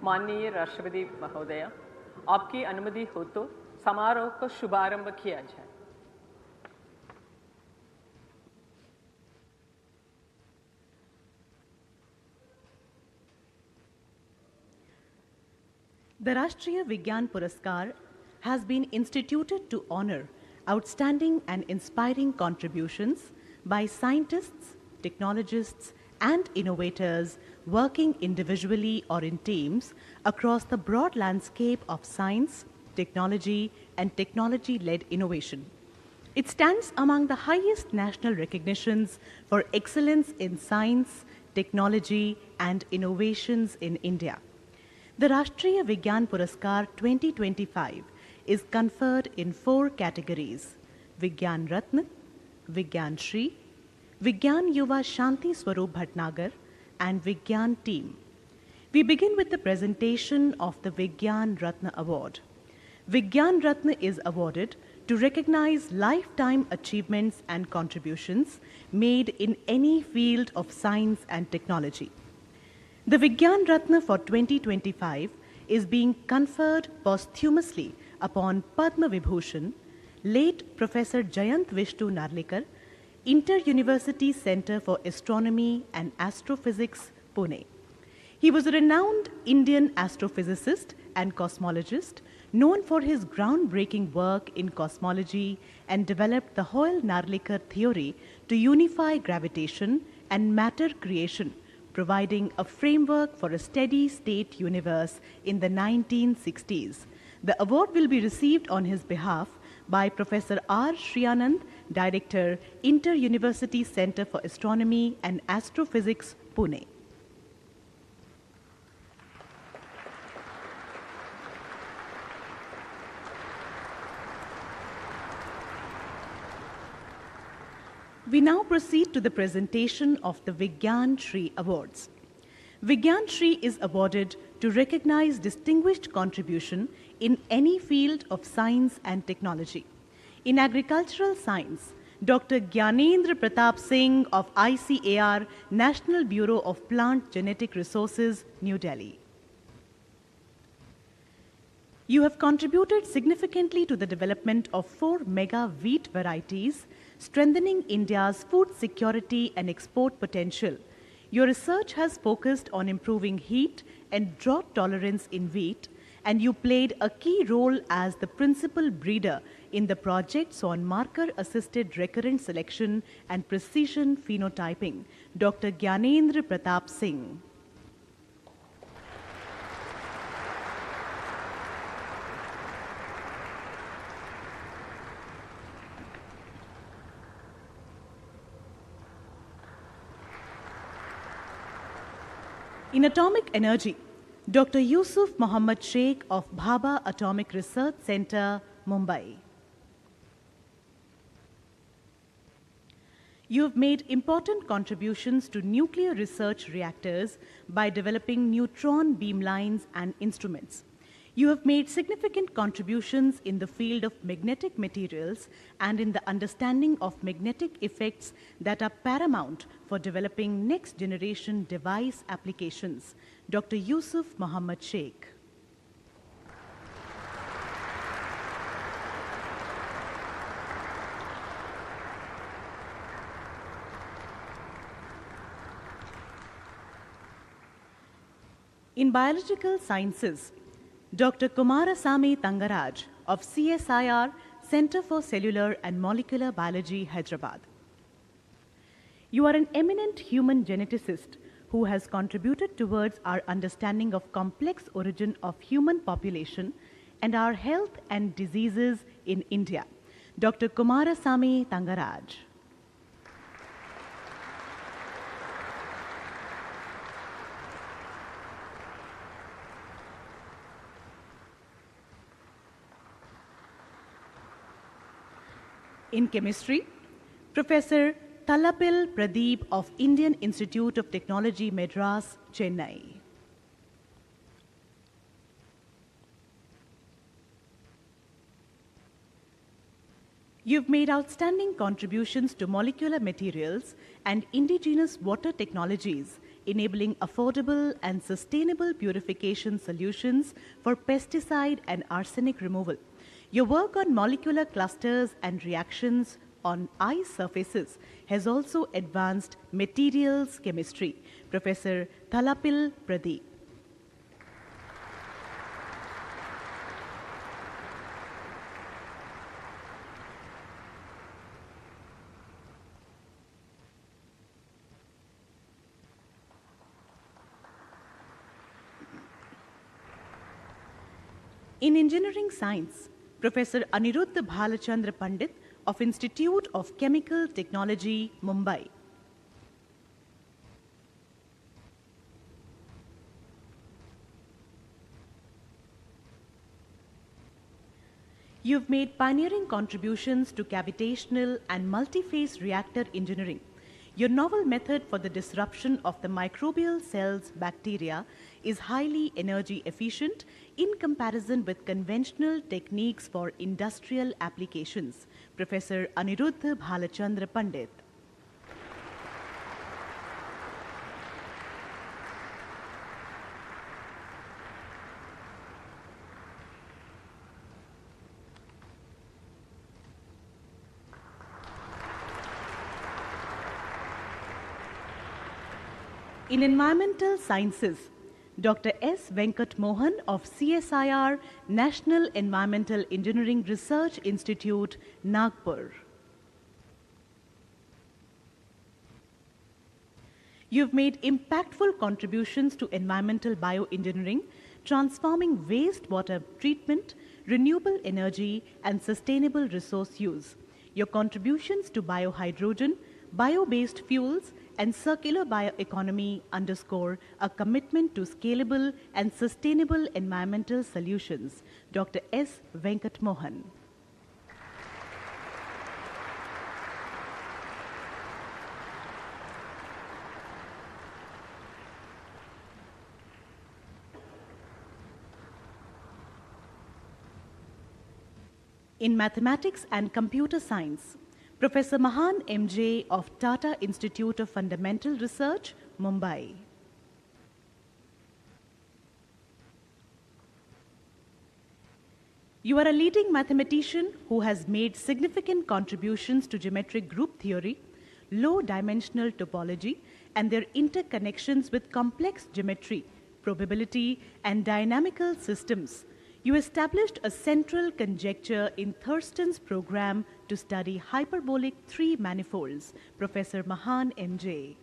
माननीय राष्ट्रपति महोदय, आपकी अनुमति हो तो समारोह का शुभारंभ किया जाए। The Rashtriya Vigyan Puraskar has been instituted to honor outstanding and inspiring contributions by scientists, technologists, and innovators working individually or in teams across the broad landscape of science, technology, and technology-led innovation. It stands among the highest national recognitions for excellence in science, technology, and innovations in India. The Rashtriya Vigyan Puraskar 2025 is conferred in 4 categories: Vigyan Ratna, Vigyan Shri, Vigyan Yuva Shanti Swarup Bhatnagar, and Vigyan Team. We begin with the presentation of the Vigyan Ratna Award. Vigyan Ratna is awarded to recognize lifetime achievements and contributions made in any field of science and technology. The Vigyan Ratna for 2025 is being conferred posthumously upon Padma Vibhushan, late Professor Jayant Vishnu Narlikar, Inter-University Center for Astronomy and Astrophysics, Pune. He was a renowned Indian astrophysicist and cosmologist known for his groundbreaking work in cosmology and developed the Hoyle-Narlikar theory to unify gravitation and matter creation, providing a framework for a steady-state universe in the 1960s. The award will be received on his behalf by Professor R. Shriyanand, Director, Inter-University Center for Astronomy and Astrophysics, Pune. We now proceed to the presentation of the Vigyan Shri Awards. Vigyan Shri is awarded to recognize distinguished contribution in any field of science and technology. In agricultural science, Dr. Gyanendra Pratap Singh of ICAR, National Bureau of Plant Genetic Resources, New Delhi. You have contributed significantly to the development of 4 mega wheat varieties, strengthening India's food security and export potential. Your research has focused on improving heat and drought tolerance in wheat, and you played a key role as the principal breeder in the projects on marker-assisted recurrent selection and precision phenotyping. Dr. Gyanendra Pratap Singh. In atomic energy, Dr. Yusuf Mohammad Sheikh of Bhabha Atomic Research Center, Mumbai. You have made important contributions to nuclear research reactors by developing neutron beamlines and instruments. You have made significant contributions in the field of magnetic materials and in the understanding of magnetic effects that are paramount for developing next-generation device applications. Dr. Yusuf Mohammad Sheikh. In biological sciences, Dr. Kumarasamy Tangaraj of CSIR, Center for Cellular and Molecular Biology, Hyderabad. You are an eminent human geneticist who has contributed towards our understanding of complex origin of human population and our health and diseases in India. Dr. Kumarasamy Tangaraj. In chemistry, Professor Thalapil Pradeep of Indian Institute of Technology, Madras, Chennai. You've made outstanding contributions to molecular materials and indigenous water technologies enabling affordable and sustainable purification solutions for pesticide and arsenic removal. Your work on molecular clusters and reactions on ice surfaces has also advanced materials chemistry. Professor Thalapil Pradeep. In engineering science, Professor Aniruddha Bhalachandra Pandit of Institute of Chemical Technology, Mumbai. You've made pioneering contributions to cavitational and multi-phase reactor engineering. Your novel method for the disruption of the microbial cells bacteria is highly energy efficient in comparison with conventional techniques for industrial applications. Professor Aniruddha Bhalachandra Pandit. In environmental sciences, Dr. S. Venkat Mohan of CSIR National Environmental Engineering Research Institute, Nagpur. You've made impactful contributions to environmental bioengineering, transforming wastewater treatment, renewable energy, and sustainable resource use. Your contributions to biohydrogen, bio-based fuels, and circular bioeconomy underscore a commitment to scalable and sustainable environmental solutions. Dr. S. Venkat Mohan. In mathematics and computer science, Professor Mahan MJ of Tata Institute of Fundamental Research, Mumbai. You are a leading mathematician who has made significant contributions to geometric group theory, low-dimensional topology, and their interconnections with complex geometry, probability, and dynamical systems. You established a central conjecture in Thurston's program to study hyperbolic 3 manifolds. Professor Mahan MJ.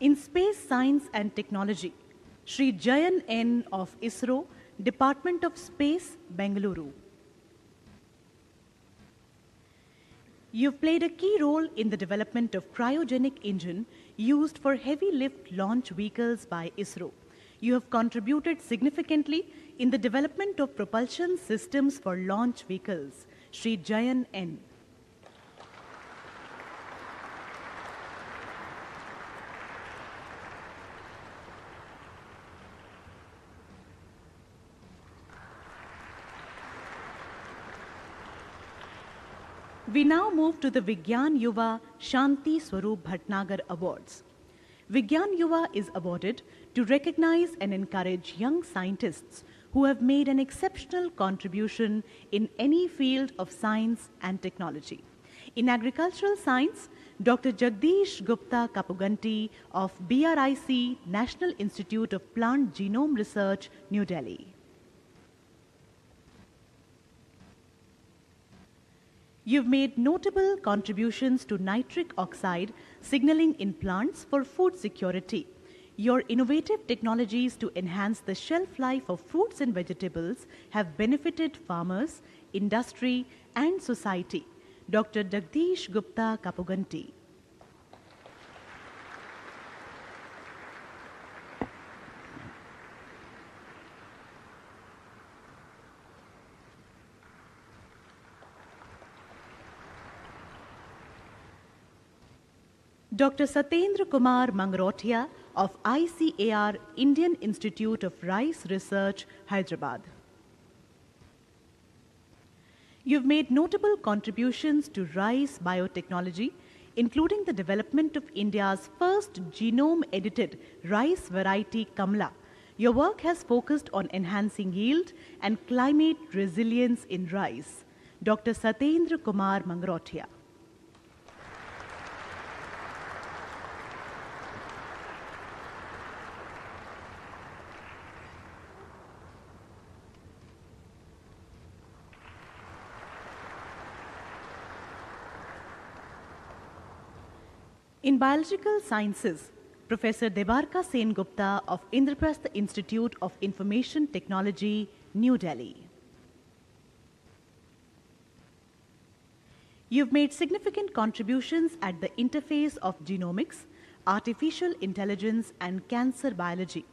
In space science and technology, Shri Jayan N of ISRO, Department of Space, Bengaluru. You've played a key role in the development of cryogenic engine used for heavy lift launch vehicles by ISRO. You have contributed significantly in the development of propulsion systems for launch vehicles. Shri Jayan N. We now move to the Vigyan Yuva Shanti Swaroop Bhatnagar Awards. Vigyan Yuva is awarded to recognize and encourage young scientists who have made an exceptional contribution in any field of science and technology. In agricultural science, Dr. Jagdish Gupta Kapuganti of BRIC, National Institute of Plant Genome Research, New Delhi. You've made notable contributions to nitric oxide signaling in plants for food security. Your innovative technologies to enhance the shelf life of fruits and vegetables have benefited farmers, industry, and society. Dr. Jagdish Gupta Kapuganti. Dr. Satendra Kumar Mangrotia of ICAR Indian Institute of Rice Research, Hyderabad. You've made notable contributions to rice biotechnology, including the development of India's first genome-edited rice variety Kamla. Your work has focused on enhancing yield and climate resilience in rice. Dr. Satendra Kumar Mangrotia. In biological sciences, Professor Debarka Sengupta of Indraprastha Institute of Information Technology, New Delhi. You've made significant contributions at the interface of genomics, artificial intelligence, and cancer biology.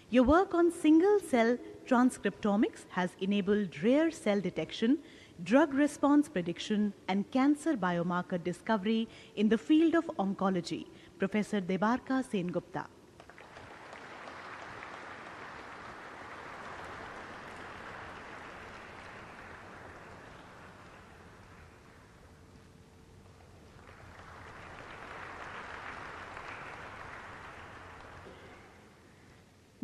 Your work on single-cell transcriptomics has enabled rare cell detection, drug response prediction, and cancer biomarker discovery in the field of oncology. Professor Debarka Sengupta.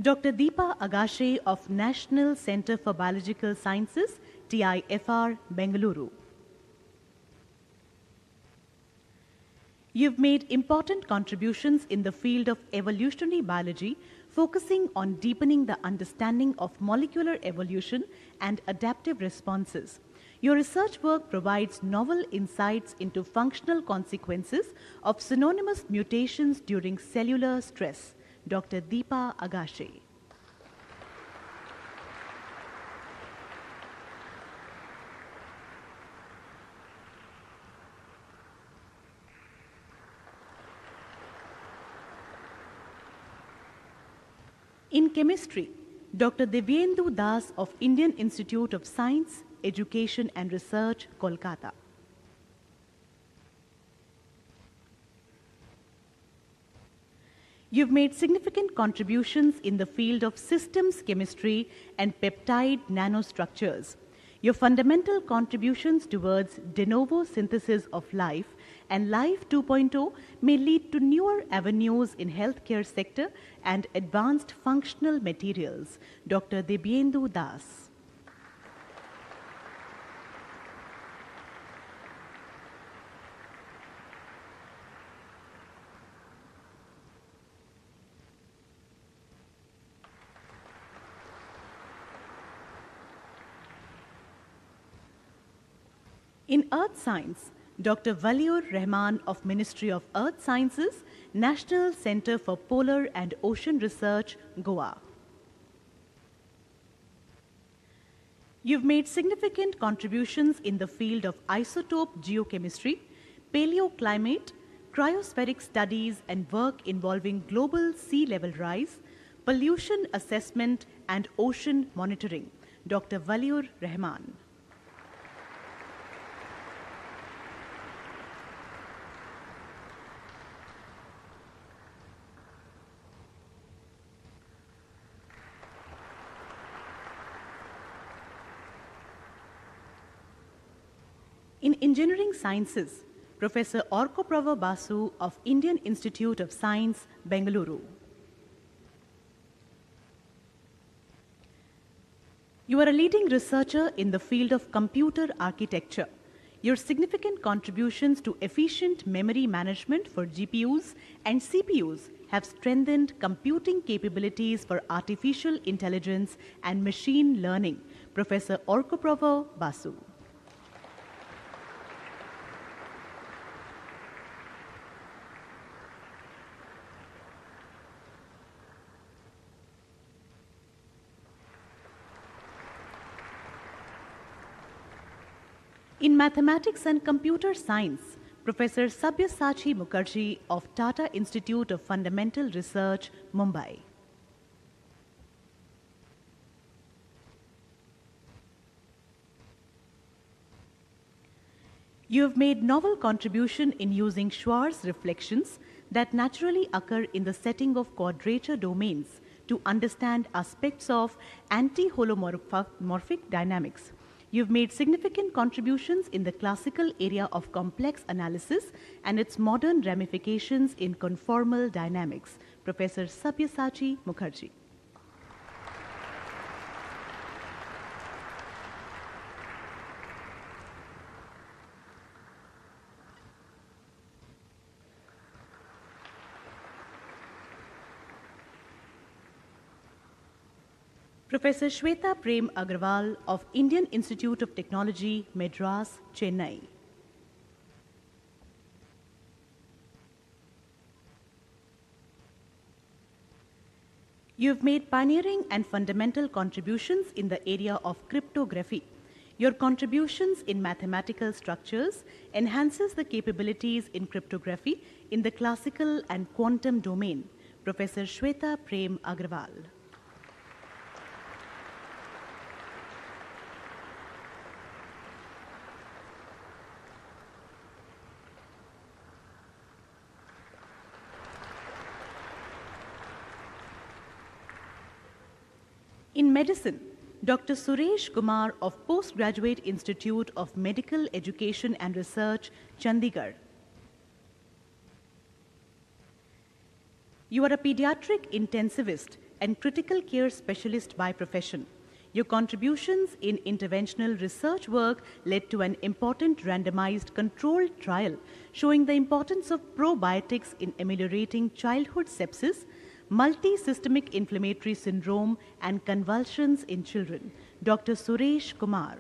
Dr. Deepa Agashe of National Center for Biological Sciences, TIFR, Bengaluru. You've made important contributions in the field of evolutionary biology, focusing on deepening the understanding of molecular evolution and adaptive responses. Your research work provides novel insights into functional consequences of synonymous mutations during cellular stress. Dr. Deepa Agashe. In chemistry, Dr. Divyendu Das of Indian Institute of Science, Education and Research, Kolkata. You've made significant contributions in the field of systems chemistry and peptide nanostructures. Your fundamental contributions towards de novo synthesis of life and Life 2.0 may lead to newer avenues in healthcare sector and advanced functional materials. Dr. Divyendu Das. In Earth Science, Dr. Waliur Rahman of Ministry of Earth Sciences, National Center for Polar and Ocean Research, Goa. You've made significant contributions in the field of isotope geochemistry, paleoclimate, cryospheric studies, and work involving global sea level rise, pollution assessment, and ocean monitoring. Dr. Waliur Rahman. In engineering sciences, Professor Orkoprava Basu of Indian Institute of Science, Bengaluru. You are a leading researcher in the field of computer architecture. Your significant contributions to efficient memory management for GPUs and CPUs have strengthened computing capabilities for artificial intelligence and machine learning. Professor Orkoprava Basu. In mathematics and computer science, Professor Sabyasachi Mukherjee of Tata Institute of Fundamental Research, Mumbai. You have made novel contribution in using Schwarz reflections, that naturally occur in the setting of quadrature domains to understand aspects of anti-holomorphic dynamics. You've made significant contributions in the classical area of complex analysis and its modern ramifications in conformal dynamics. Professor Sabyasachi Mukherjee. Professor Shweta Prem Agarwal of Indian Institute of Technology, Madras, Chennai. You have made pioneering and fundamental contributions in the area of cryptography. Your contributions in mathematical structures enhances the capabilities in cryptography in the classical and quantum domain. Professor Shweta Prem Agarwal. In medicine, Dr. Suresh Kumar of Postgraduate Institute of Medical Education and Research, Chandigarh. You are a pediatric intensivist and critical care specialist by profession. Your contributions in interventional research work led to an important randomized controlled trial showing the importance of probiotics in ameliorating childhood sepsis, multi-systemic inflammatory syndrome and convulsions in children. Dr. Suresh Kumar.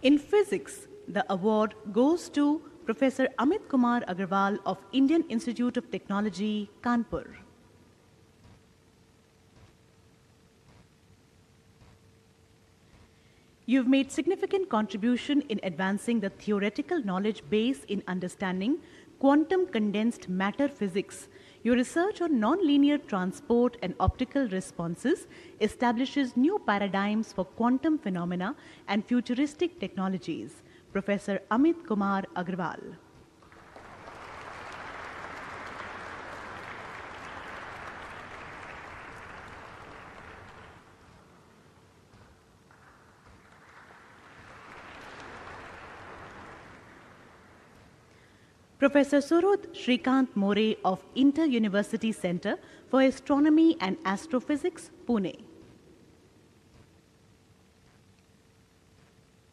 In physics, the award goes to Professor Amit Kumar Agarwal of Indian Institute of Technology, Kanpur. You've made significant contribution in advancing the theoretical knowledge base in understanding quantum condensed matter physics. Your research on nonlinear transport and optical responses establishes new paradigms for quantum phenomena and futuristic technologies. Professor Amit Kumar Agarwal. Professor Surud Shrikant More of Inter-University Center for Astronomy and Astrophysics, Pune.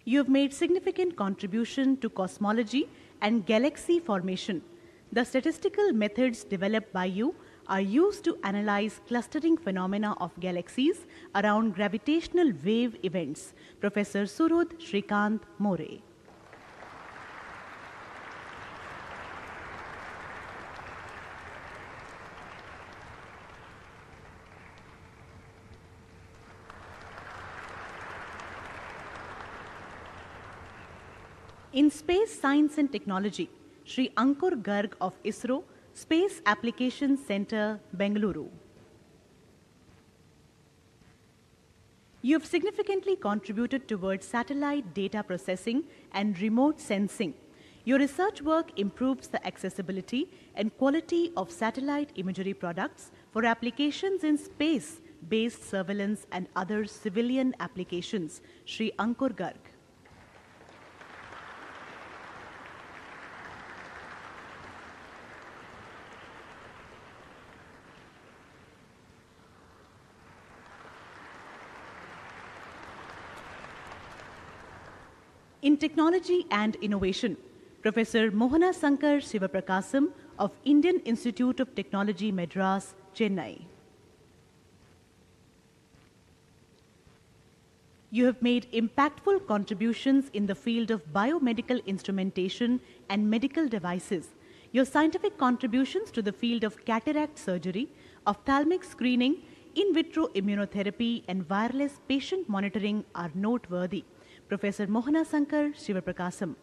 You have made significant contribution to cosmology and galaxy formation. The statistical methods developed by you are used to analyze clustering phenomena of galaxies around gravitational wave events. Professor Surud Shrikant More. In space science and technology, Shri Ankur Garg of ISRO, Space Applications Center, Bengaluru. You have significantly contributed towards satellite data processing and remote sensing. Your research work improves the accessibility and quality of satellite imagery products for applications in space-based surveillance and other civilian applications. Shri Ankur Garg. In technology and innovation, Professor Mohana Sankar Sivaprakasam of Indian Institute of Technology, Madras, Chennai. You have made impactful contributions in the field of biomedical instrumentation and medical devices. Your scientific contributions to the field of cataract surgery, ophthalmic screening, in vitro immunotherapy, and wireless patient monitoring are noteworthy. Professor Mohana Sankar Sivaprakasam.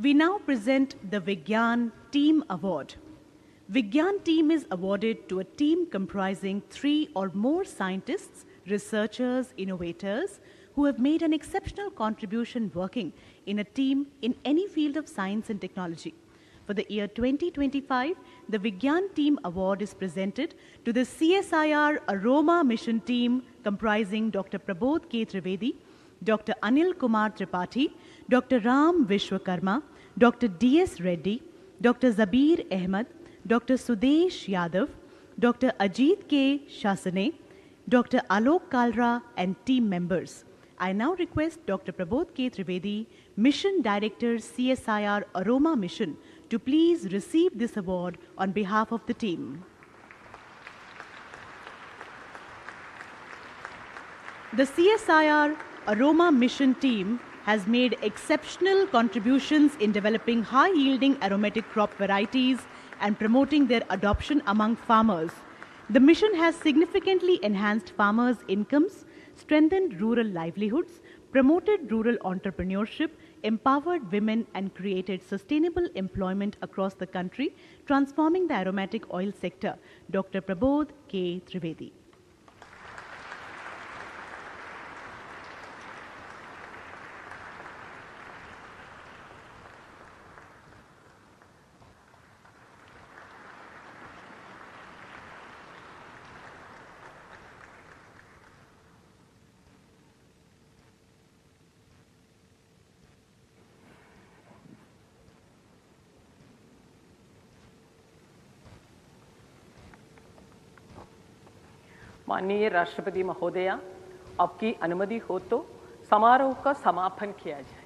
We now present the Vigyan Team Award. Vigyan Team is awarded to a team comprising 3 or more scientists, researchers, innovators who have made an exceptional contribution working in a team in any field of science and technology. For the year 2025, the Vigyan Team Award is presented to the CSIR Aroma Mission Team comprising Dr. Prabodh K. Trivedi, Dr. Anil Kumar Tripathi, Dr. Ram Vishwakarma, Dr. D.S. Reddy, Dr. Zabir Ahmed, Dr. Sudesh Yadav, Dr. Ajit K. Shasane, Dr. Alok Kalra and team members. I now request Dr. Prabodh K. Trivedi, Mission Director CSIR Aroma Mission, to please receive this award on behalf of the team. The CSIR Aroma Mission team has made exceptional contributions in developing high-yielding aromatic crop varieties and promoting their adoption among farmers. The mission has significantly enhanced farmers' incomes, strengthened rural livelihoods, promoted rural entrepreneurship, empowered women, and created sustainable employment across the country, transforming the aromatic oil sector. Dr. Prabodh K. Trivedi. माननीय राष्ट्रपति महोदया, आपकी अनुमति हो तो समारोह का समापन किया जाए।